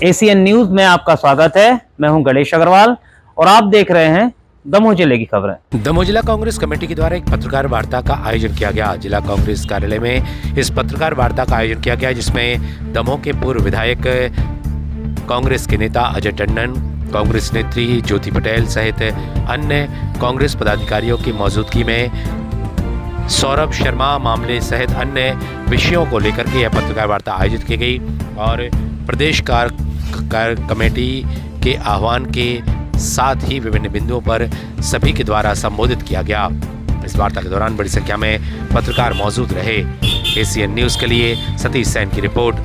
ACN news में आपका स्वागत है। मैं हूं गणेश अग्रवाल और आप देख रहे हैं दमोह जिले की खबरें। दमोह जिला कांग्रेस कमेटी के द्वारा एक पत्रकार वार्ता का आयोजन किया गया। जिला कांग्रेस कार्यालय में इस पत्रकार वार्ता का आयोजन किया गया, जिसमें दमोह के पूर्व विधायक, कांग्रेस के नेता अजय टंडन, कांग्रेस नेत्री ज्योति पटेल सहित अन्य कांग्रेस पदाधिकारियों की मौजूदगी में सौरभ शर्मा मामले सहित अन्य विषयों को लेकर के यह पत्रकार वार्ता आयोजित की गई और प्रदेश कमेटी के आह्वान के साथ ही विभिन्न बिंदुओं पर सभी के द्वारा संबोधित किया गया। इस वार्ता के दौरान बड़ी संख्या में पत्रकार मौजूद रहे। एसीएन न्यूज़ के लिए सतीश सैन की रिपोर्ट।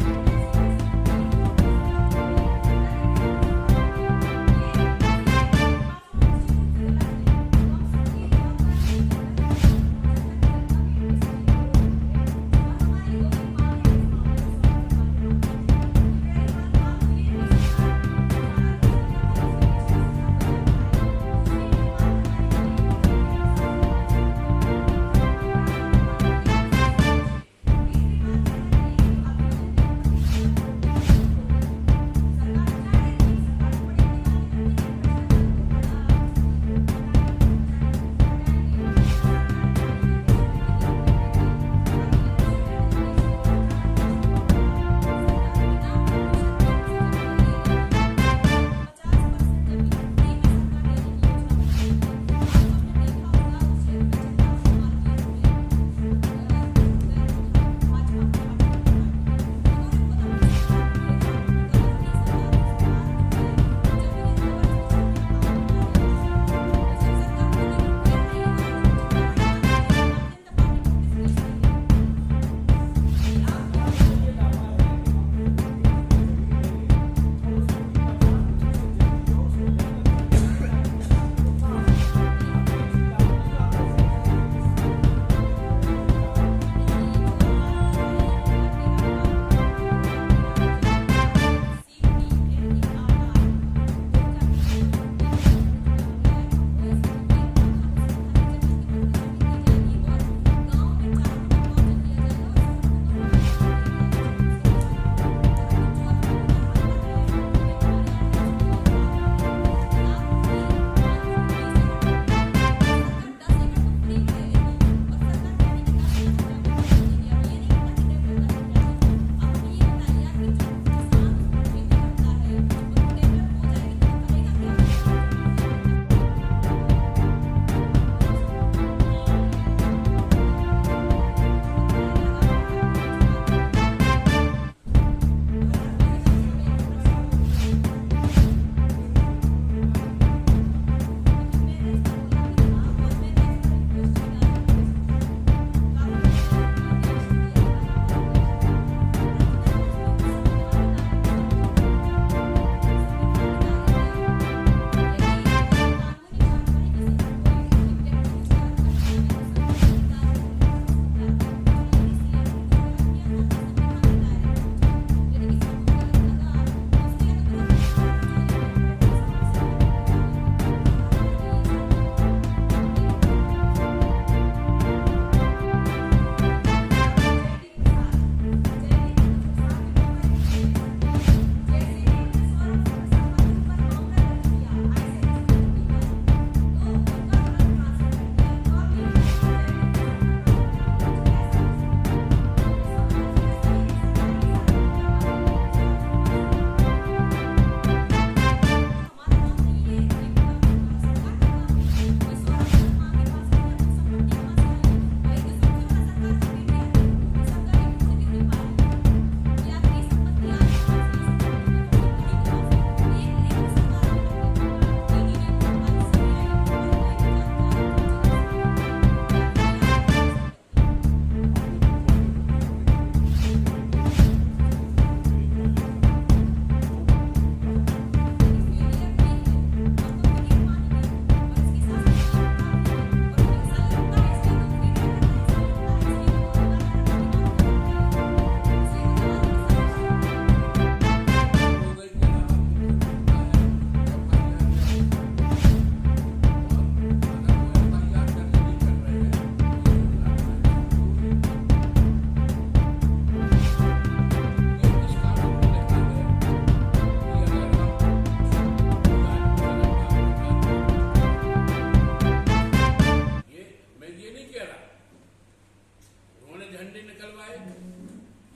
झंडे निकलवाए,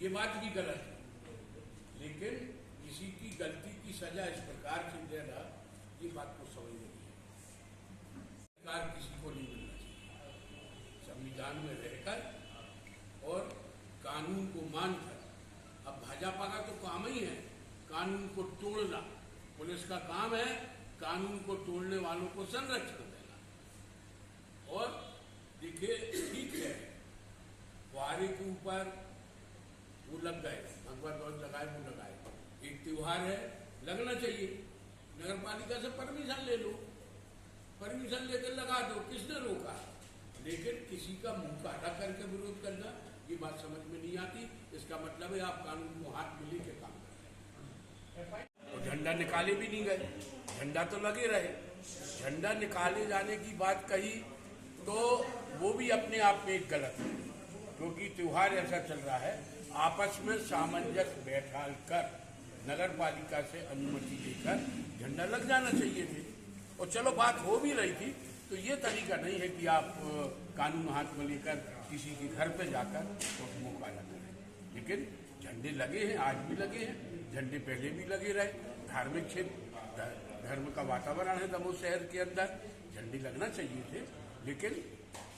ये बात भी गलत है। लेकिन किसी की गलती की सजा इस प्रकार से देना, ये बात को समझ नहीं है। अधिकार किसी को नहीं मिलना चाहिए। संविधान में रहकर और कानून को मानकर, अब भाजपा का तो काम ही है कानून को तोड़ना। पुलिस का काम है कानून को तोड़ने वालों को संरक्षण देना। और देखिए, ठीक है, फुहारे के ऊपर वो लग गए, भगवा ध्वज लगाए, वो लगाए, एक त्योहार है, लगना चाहिए। नगर पालिका से परमिशन ले लो, परमिशन लेकर लगा दो, किसने रोका? लेकिन किसी का मुंह काला करके विरोध करना, ये बात समझ में नहीं आती। इसका मतलब है आप कानून को हाथ में लेके काम कर रहे हैं। तो झंडा निकाले भी नहीं गए, झंडा तो लगे रहे। झंडा निकाले जाने की बात कही तो वो भी अपने आप में एक गलत है, क्योंकि त्योहार ऐसा चल रहा है, आपस में सामंजस्य बैठा कर नगर पालिका से अनुमति लेकर झंडा लग जाना चाहिए थे। और चलो बात हो भी रही थी, तो ये तरीका नहीं है कि आप कानून हाथ में लेकर किसी के घर पे जाकर उसको मुकाला करें। लेकिन झंडे लगे हैं, आज भी लगे हैं, झंडे पहले भी लगे रहे। धार्मिक क्षेत्र, धर्म का वातावरण है दमोह शहर के अंदर, झंडे लगना चाहिए थे। लेकिन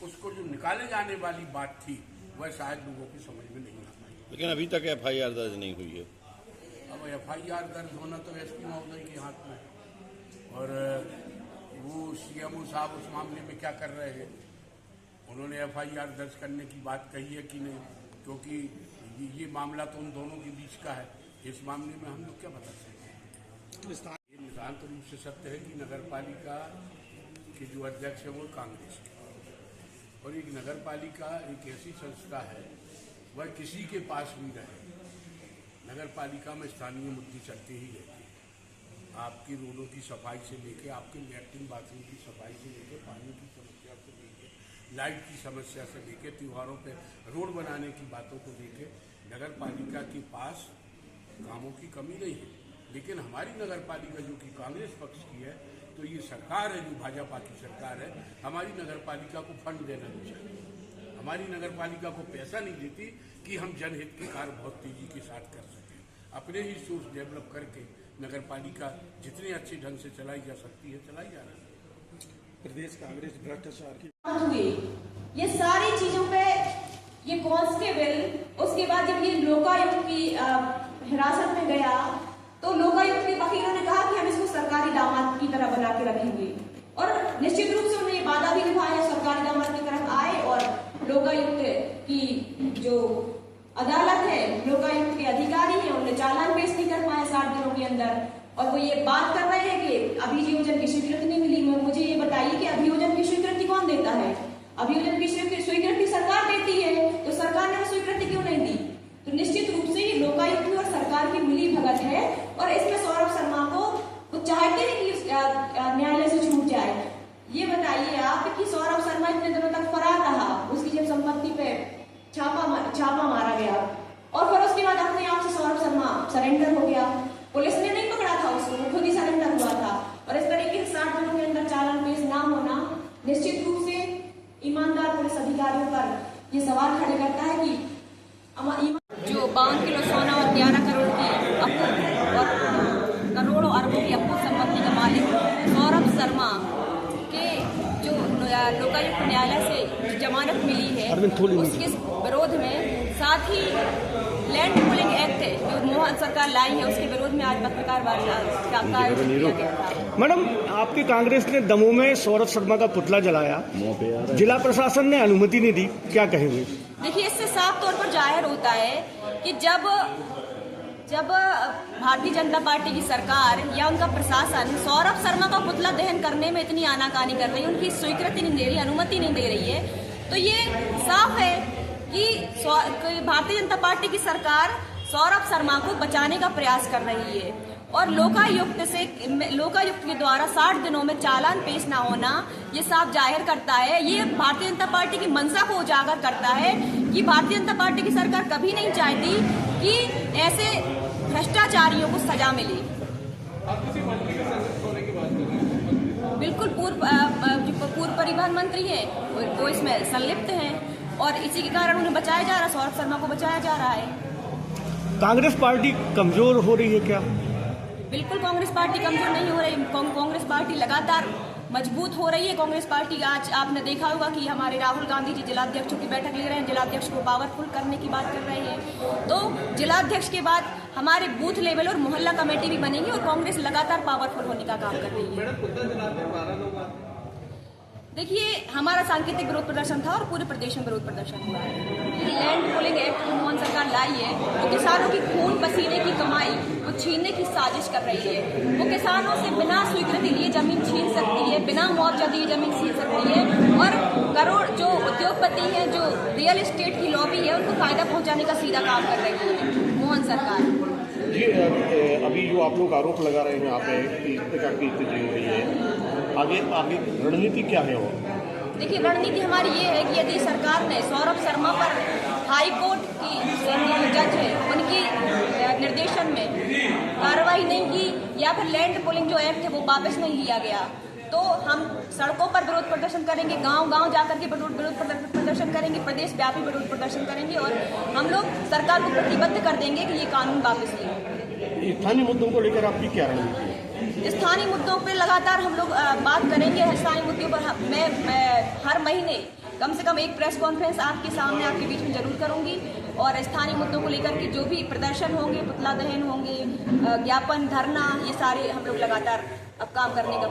उसको जो निकाले जाने वाली बात थी, वह शायद लोगों की समझ में नहीं आ पाई। लेकिन अभी तक FIR दर्ज नहीं हुई है। अब FIR दर्ज होना तो एसपी महोदय के हाथ में है, और वो CMO साहब उस मामले में क्या कर रहे हैं। उन्होंने FIR दर्ज करने की बात कही है कि नहीं, क्योंकि ये मामला तो उन दोनों के बीच का है। इस मामले में हम लोग क्या बता सकते हैं। ये नितांत रूप से सत्य है कि नगर पालिका के जो अध्यक्ष है वो कांग्रेस के, और एक नगर पालिका एक ऐसी संस्था है, वह किसी के पास भी रहे, नगर पालिका में स्थानीय मुद्दे चलते ही रहते हैं। आपकी रोडों की सफाई से लेके, आपके लैट्रिन बाथरूम की सफाई से लेके, पानी की समस्या से लेके, लाइट की समस्या से लेके, त्योहारों पे रोड बनाने की बातों को लेके नगर पालिका के पास कामों की कमी नहीं है। लेकिन हमारी नगर पालिका जो कि कांग्रेस पक्ष की है, तो ये सरकार है जो भाजपा की सरकार है, हमारी नगर पालिका को फंड देना नहीं चाहिए। हमारी नगर पालिका को पैसा नहीं देती कि हम जनहित के कार्य बहुत तेजी के साथ कर सकें। अपने ही सोर्स डेवलप करके नगर पालिका जितने अच्छे ढंग से चलाई जा सकती है, चलाई जा रही है। प्रदेश कांग्रेस भ्रष्टाचार की ये सारी चीजों पे ये कांस्टेबल, उसके बाद जब ये लोकायुक्त की हिरासत में गया, तो लोकायुक्त के वकीलों ने कहा कि हम इसको सरकारी दामाद की तरह बना के रखेंगे, और निश्चित रूप से उन्होंने ये वादा भी निभाया, सरकारी दामाद की तरफ आए और लोकायुक्त की जो अदालत है, लोकायुक्त के अधिकारी हैं, उन्हें चालान पेश नहीं कर पाए 60 दिनों के अंदर, और वो ये बात कर रहे हैं कि अभियोजन की स्वीकृति नहीं मिली। मुझे ये बताइए कि अभियोजन की स्वीकृति कौन देता है? अभियोजन की स्वीकृति सरकार देती है, तो सरकार ने वो स्वीकृति क्यों नहीं दी? तो निश्चित रूप से ये लोकायुक्त और सरकार की मिली भगत है, और इसमें सौरभ शर्मा को वो चाहते हैं कि न्यायालय से छूट जाए। ये बताइए आप कि सौरभ शर्मा इतने दिनों तक फरार रहा, उसकी जब संपत्ति पे छापा मारा गया, और फिर उसके बाद अपने आप से सौरभ शर्मा सरेंडर हो गया। पुलिस ने नहीं पकड़ा था उसको, वो खुद ही सरेंडर हुआ था। और इस तरीके से 60 दिनों के अंदर चालान पेश ना होना निश्चित रूप से ईमानदार पुलिस अधिकारियों पर ये सवाल खड़े करता है कि जो 52 किलो सोना और 11 करोड़ की करोड़ों अरबों की अपूर्ण संपत्ति का मालिक सौरभ शर्मा के जो लोकायुक्त न्यायालय से जमानत मिली है, उसके विरोध में, साथ ही लैंड पूलिंग एक्ट जो मोहन सरकार लाई है, उसके विरोध में आज पत्रकार वार्ता का आयोजन किया गया था। मैडम, आपकी कांग्रेस ने दमोह में सौरभ शर्मा का पुतला जलाया, जिला प्रशासन ने अनुमति नहीं दी, क्या कहेंगे? देखिए, इससे साफ तौर पर जाहिर होता है कि जब भारतीय जनता पार्टी की सरकार या उनका प्रशासन सौरभ शर्मा का पुतला दहन करने में इतनी आनाकानी कर रही है, उनकी स्वीकृति नहीं दे रही, अनुमति नहीं दे रही है, तो ये साफ है कि भारतीय जनता पार्टी की सरकार सौरभ शर्मा को बचाने का प्रयास कर रही है। और लोकायुक्त के द्वारा 60 दिनों में चालान पेश न होना ये साफ जाहिर करता है, ये भारतीय जनता पार्टी की मंशा को उजागर करता है कि भारतीय जनता पार्टी की सरकार कभी नहीं चाहती कि ऐसे भ्रष्टाचारियों को सजा मिले। बिल्कुल, पूर्व परिवहन मंत्री हैं, वो इसमें संलिप्त हैं। और इसी के कारण उन्हें बचाया जा रहा है, सौरभ शर्मा को बचाया जा रहा है। कांग्रेस पार्टी कमजोर हो रही है क्या? बिल्कुल कांग्रेस पार्टी कमजोर नहीं हो रही, कांग्रेस पार्टी लगातार मजबूत हो रही है। कांग्रेस पार्टी आज आपने देखा होगा कि हमारे राहुल गांधी जी जिलाध्यक्षों की बैठक ले रहे हैं, जिलाध्यक्ष को पावरफुल करने की बात कर रहे हैं। तो जिलाध्यक्ष के बाद हमारे बूथ लेवल और मोहल्ला कमेटी भी बनेंगी और कांग्रेस लगातार पावरफुल होने का काम कर रही है। देखिए, हमारा सांकेतिक विरोध प्रदर्शन था और पूरे प्रदेश में विरोध प्रदर्शन हुआ है। लैंड पूलिंग एक्ट मोहन सरकार लाई है, वो किसानों की खून पसीने की कमाई वो छीनने की साजिश कर रही है। वो किसानों से बिना स्वीकृति लिए जमीन छीन सकती है, बिना मुआवजा दिए जमीन छीन सकती है और करोड़ जो उद्योगपति हैं, जो रियल एस्टेट की लॉबी है, उनको फायदा पहुंचाने का सीधा काम कर रही है मोहन सरकार। जी, अभी जो आप लोग आरोप लगा रहे हैं यहाँ पे कि इस प्रकार की स्थिति हो रही है, आगे रणनीति क्या है? वो देखिए, रणनीति हमारी ये है कि यदि सरकार ने सौरभ शर्मा पर हाई कोर्ट की जज है उनकी निर्देशन में कार्रवाई नहीं की या फिर लैंड पूलिंग जो एक्ट है वो वापस नहीं लिया गया, तो हम सड़कों पर विरोध प्रदर्शन करेंगे, गांव-गांव जाकर के विरोध प्रदर्शन करेंगे, प्रदेश व्यापी विरोध प्रदर्शन करेंगे और हम लोग सरकार को प्रतिबद्ध कर देंगे कि ये कानून वापस लिया। स्थानीय मुद्दों को लेकर आपकी क्या रणनीति है? स्थानीय मुद्दों पर लगातार हम लोग बात करेंगे। स्थानीय मुद्दों पर मैं हर महीने कम से कम एक प्रेस कॉन्फ्रेंस आपके सामने आपके बीच में जरूर करूंगी और स्थानीय मुद्दों को लेकर के जो भी प्रदर्शन होंगे, पुतला दहन होंगे, ज्ञापन, धरना, ये सारे हम लोग लगातार अब काम करने का